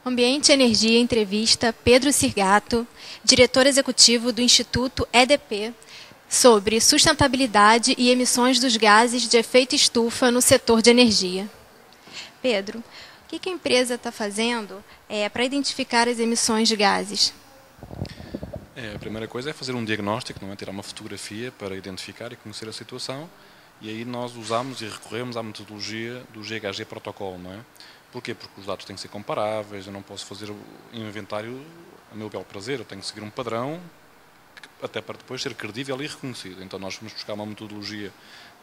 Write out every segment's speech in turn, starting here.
Ambiente e Energia entrevista Pedro Sirgato, diretor executivo do Instituto EDP, sobre sustentabilidade e emissões dos gases de efeito estufa no setor de energia. Pedro, o que a empresa está fazendo para identificar as emissões de gases? A primeira coisa é fazer um diagnóstico, não é? Tirar uma fotografia para identificar e conhecer a situação, e aí nós usamos e recorremos à metodologia do GHG Protocol, não é? Porquê? Porque os dados têm que ser comparáveis, eu não posso fazer um inventário a meu bel prazer, eu tenho que seguir um padrão até para depois ser credível e reconhecido. Então nós fomos buscar uma metodologia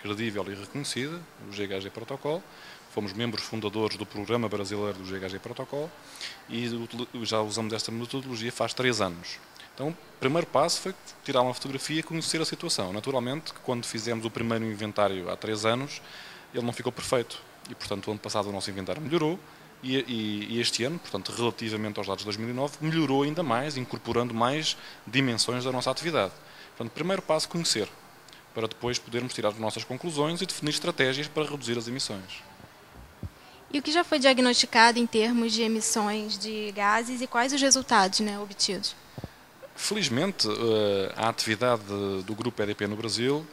credível e reconhecida, o GHG Protocol, fomos membros fundadores do Programa Brasileiro do GHG Protocol e já usamos esta metodologia faz 3 anos. Então, o primeiro passo foi tirar uma fotografia e conhecer a situação. Naturalmente, quando fizemos o primeiro inventário há 3 anos, ele não ficou perfeito. E, portanto, o ano passado o nosso inventário melhorou e este ano, portanto, relativamente aos dados de 2009, melhorou ainda mais, incorporando mais dimensões da nossa atividade. Portanto, o primeiro passo, conhecer, para depois podermos tirar as nossas conclusões e definir estratégias para reduzir as emissões. E o que já foi diagnosticado em termos de emissões de gases e quais os resultados obtidos? Felizmente, a atividade do Grupo EDP no Brasil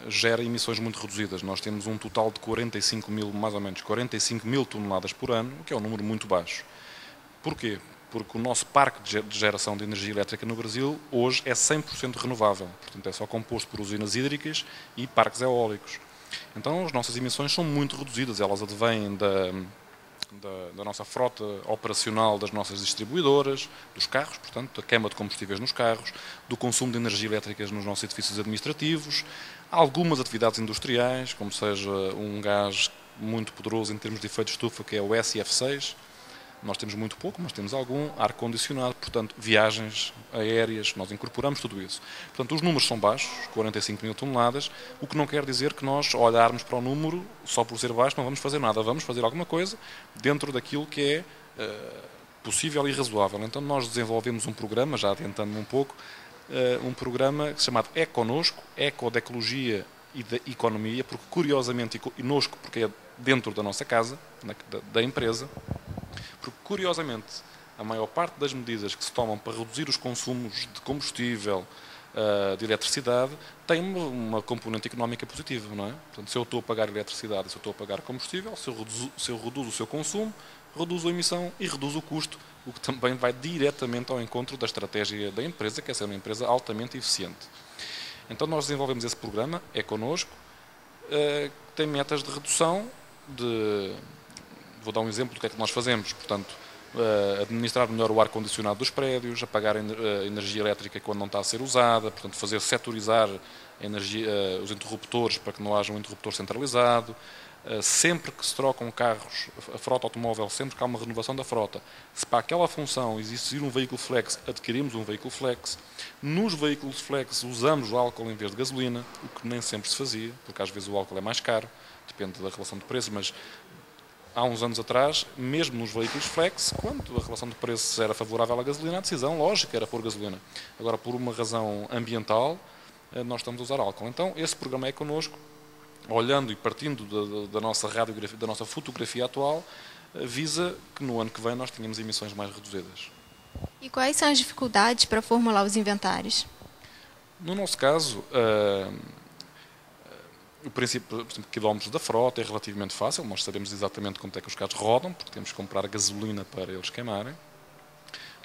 gera emissões muito reduzidas. Nós temos um total de 45 mil, mais ou menos 45 mil toneladas por ano, o que é um número muito baixo. Porquê? Porque o nosso parque de geração de energia elétrica no Brasil hoje é 100% renovável. Portanto, é só composto por usinas hídricas e parques eólicos. Então, as nossas emissões são muito reduzidas. Elas advêm da nossa frota operacional das nossas distribuidoras, dos carros, portanto, da queima de combustíveis nos carros, do consumo de energia elétrica nos nossos edifícios administrativos, algumas atividades industriais, como seja um gás muito poderoso em termos de efeito de estufa, que é o SF6. Nós temos muito pouco, mas temos algum ar-condicionado, portanto, viagens aéreas, nós incorporamos tudo isso. Portanto, os números são baixos, 45 mil toneladas, o que não quer dizer que nós olharmos para o número, só por ser baixo, não vamos fazer nada. Vamos fazer alguma coisa dentro daquilo que é possível e razoável. Então, nós desenvolvemos um programa, já adiantando um pouco, um programa chamado Econosco, Eco da Ecologia e da Economia, porque curiosamente, e Nosco, porque é dentro da nossa casa, da empresa, porque, curiosamente, a maior parte das medidas que se tomam para reduzir os consumos de combustível, de eletricidade, tem uma componente económica positiva, não é? Portanto, se eu estou a pagar eletricidade, se eu estou a pagar combustível, se eu reduzo o seu consumo, reduzo a emissão e reduzo o custo, o que também vai diretamente ao encontro da estratégia da empresa, que é ser uma empresa altamente eficiente. Então, nós desenvolvemos esse programa, é connosco, que tem metas de redução de... Vou dar um exemplo do que é que nós fazemos. Portanto, administrar melhor o ar-condicionado dos prédios, apagar a energia elétrica quando não está a ser usada, portanto, fazer setorizar os interruptores para que não haja um interruptor centralizado. Sempre que se trocam carros, a frota automóvel, sempre que há uma renovação da frota, se para aquela função existir um veículo flex, adquirimos um veículo flex. Nos veículos flex usamos o álcool em vez de gasolina, o que nem sempre se fazia, porque às vezes o álcool é mais caro, depende da relação de preço, mas há uns anos atrás, mesmo nos veículos flex, quando a relação de preços era favorável à gasolina, a decisão lógica era pôr gasolina. Agora, por uma razão ambiental, nós estamos a usar álcool. Então, esse programa é connosco, olhando e partindo da nossa radiografia, da nossa fotografia atual, visa que no ano que vem nós tenhamos emissões mais reduzidas. E quais são as dificuldades para formular os inventários? No nosso caso, o princípio, por exemplo, quilómetros da frota é relativamente fácil, nós sabemos exatamente quanto é que os carros rodam, porque temos que comprar gasolina para eles queimarem.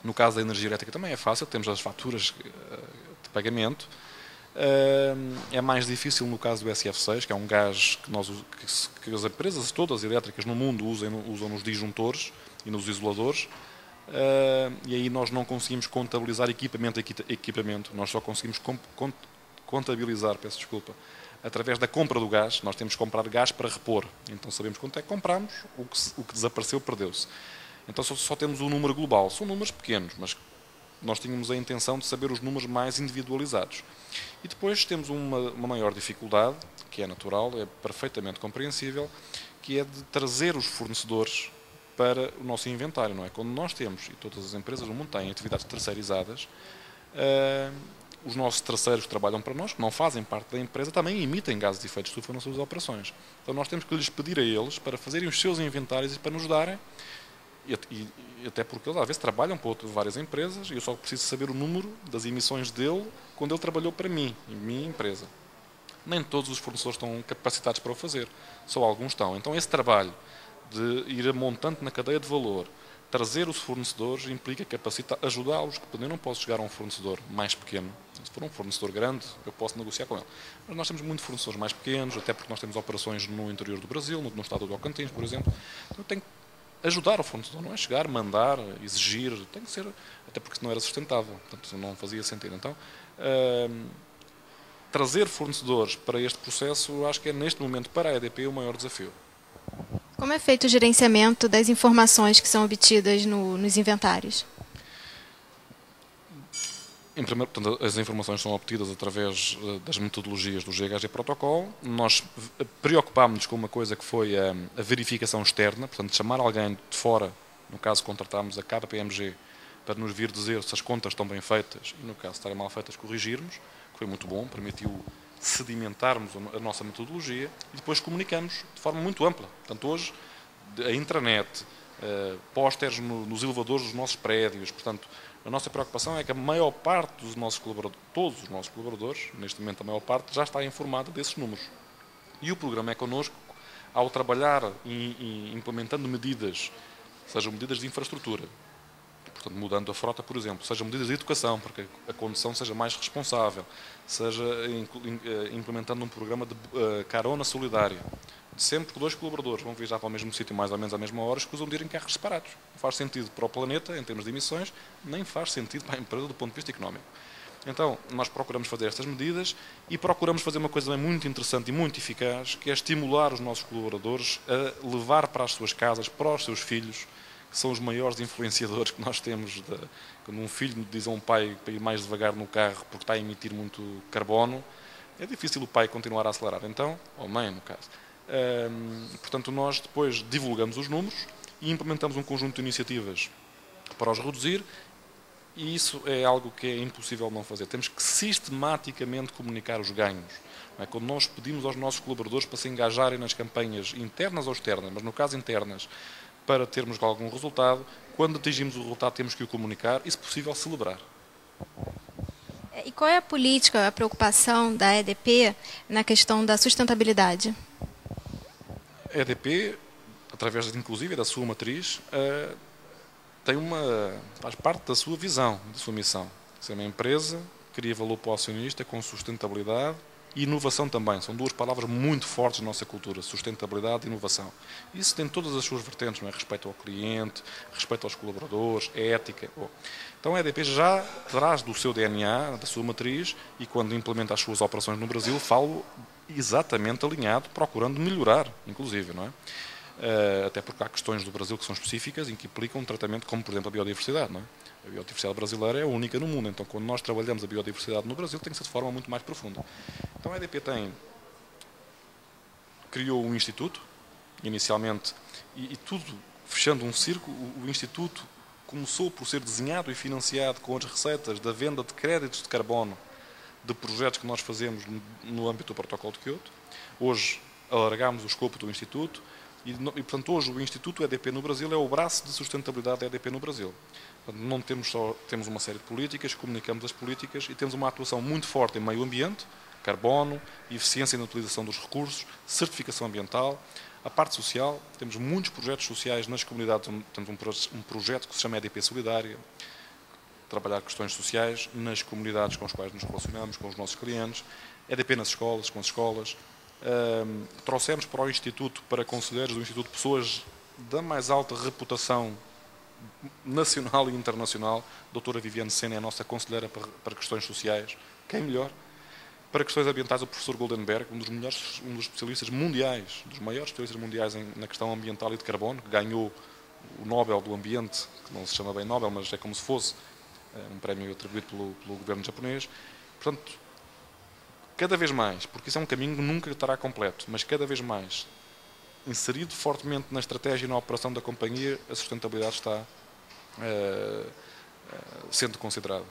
No caso da energia elétrica também é fácil, temos as faturas de pagamento. É mais difícil no caso do SF6, que é um gás que as empresas todas elétricas no mundo usam nos disjuntores e nos isoladores, e aí nós não conseguimos contabilizar equipamento a equipamento, nós só conseguimos contabilizar, peço desculpa, através da compra do gás. Nós temos que comprar gás para repor. Então sabemos quanto é que compramos, o que desapareceu perdeu-se. Então só temos o número global. São números pequenos, mas nós tínhamos a intenção de saber os números mais individualizados. E depois temos uma maior dificuldade, que é natural, é perfeitamente compreensível, que é de trazer os fornecedores para o nosso inventário, não é? Quando nós temos, e todas as empresas do mundo têm atividades terceirizadas, os nossos terceiros que trabalham para nós, que não fazem parte da empresa, também emitem gases de efeito de estufa nas suas operações. Então nós temos que lhes pedir a eles para fazerem os seus inventários e para nos darem E até porque eles às vezes trabalham para várias empresas e eu só preciso saber o número das emissões dele quando ele trabalhou para mim, em minha empresa. Nem todos os fornecedores estão capacitados para o fazer, só alguns estão. Então esse trabalho de ir montando na cadeia de valor, trazer os fornecedores implica ajudá-los, porque eu não posso chegar a um fornecedor mais pequeno. Se for um fornecedor grande, eu posso negociar com ele. Mas nós temos muitos fornecedores mais pequenos, até porque nós temos operações no interior do Brasil, no estado do Tocantins, por exemplo. Então eu tenho que ajudar o fornecedor, não é chegar, mandar, exigir, tem que ser, até porque não era sustentável, portanto não fazia sentido. Então, trazer fornecedores para este processo, acho que é neste momento para a EDP o maior desafio. Como é feito o gerenciamento das informações que são obtidas nos inventários? Em primeiro, portanto, as informações são obtidas através das metodologias do GHG Protocol. Nós preocupámos-nos com uma coisa que foi a verificação externa, portanto, chamar alguém de fora, no caso contratámos a KPMG, para nos vir dizer se as contas estão bem feitas e, no caso, estarem mal feitas, corrigirmos, que foi muito bom, permitiu sedimentarmos a nossa metodologia e depois comunicamos de forma muito ampla. Portanto, hoje, a intranet, pósteres nos elevadores dos nossos prédios, portanto, a nossa preocupação é que a maior parte dos nossos colaboradores, todos os nossos colaboradores, neste momento a maior parte, já está informada desses números. E o programa é connosco, ao trabalhar e implementando medidas, sejam medidas de infraestrutura, portanto, mudando a frota, por exemplo, sejam medidas de educação, para que a condução seja mais responsável, seja implementando um programa de carona solidária. Sempre que 2 colaboradores vão viajar para o mesmo sítio mais ou menos à mesma hora, escusam de ir em carros separados. Não faz sentido para o planeta, em termos de emissões, nem faz sentido para a empresa do ponto de vista económico. Então, nós procuramos fazer estas medidas e procuramos fazer uma coisa também muito interessante e muito eficaz, que é estimular os nossos colaboradores a levar para as suas casas, para os seus filhos, que são os maiores influenciadores que nós temos. Quando um filho diz a um pai para ir mais devagar no carro porque está a emitir muito carbono, é difícil o pai continuar a acelerar. Então, ou a mãe, no caso. Portanto, nós depois divulgamos os números e implementamos um conjunto de iniciativas para os reduzir, e isso é algo que é impossível não fazer. Temos que sistematicamente comunicar os ganhos. Não é? Quando nós pedimos aos nossos colaboradores para se engajarem nas campanhas internas ou externas, mas no caso internas, para termos algum resultado, quando atingimos o resultado temos que o comunicar e, se possível, celebrar. E qual é a política, a preocupação da EDP na questão da sustentabilidade? A EDP, através inclusive da sua matriz, faz parte da sua visão, da sua missão. Ser uma empresa, cria valor para o acionista com sustentabilidade e inovação também. São 2 palavras muito fortes na nossa cultura, sustentabilidade e inovação. Isso tem todas as suas vertentes, não é? Respeito ao cliente, respeito aos colaboradores, ética. Bom, então a EDP já traz do seu DNA, da sua matriz, e quando implementa as suas operações no Brasil, falo exatamente alinhado, procurando melhorar, inclusive, não é? Até porque há questões do Brasil que são específicas e que implicam um tratamento como, por exemplo, a biodiversidade, não é? A biodiversidade brasileira é única no mundo, então quando nós trabalhamos a biodiversidade no Brasil tem que ser de forma muito mais profunda. Então a EDP criou um instituto, inicialmente, e tudo, fechando um círculo, o instituto começou por ser desenhado e financiado com as receitas da venda de créditos de carbono de projetos que nós fazemos no âmbito do Protocolo de Kyoto. Hoje alargámos o escopo do instituto e portanto, hoje o Instituto EDP no Brasil é o braço de sustentabilidade da EDP no Brasil. Portanto, não temos uma série de políticas, comunicamos as políticas e temos uma atuação muito forte em meio ambiente, carbono, eficiência na utilização dos recursos, certificação ambiental, a parte social. Temos muitos projetos sociais nas comunidades, temos um projeto que se chama EDP Solidária, trabalhar questões sociais nas comunidades com as quais nos relacionamos, com os nossos clientes, EDP nas escolas, com as escolas. Trouxemos para o Instituto, para conselheiros do Instituto, pessoas da mais alta reputação nacional e internacional. A doutora Viviane Sena é a nossa conselheira para questões sociais. Quem melhor? Para questões ambientais, o professor Goldenberg, um dos especialistas mundiais, dos maiores especialistas mundiais na questão ambiental e de carbono, que ganhou o Nobel do Ambiente, que não se chama bem Nobel, mas é como se fosse um prémio atribuído pelo governo japonês. Portanto, cada vez mais, porque isso é um caminho que nunca estará completo, mas cada vez mais inserido fortemente na estratégia e na operação da companhia, a sustentabilidade está sendo considerada.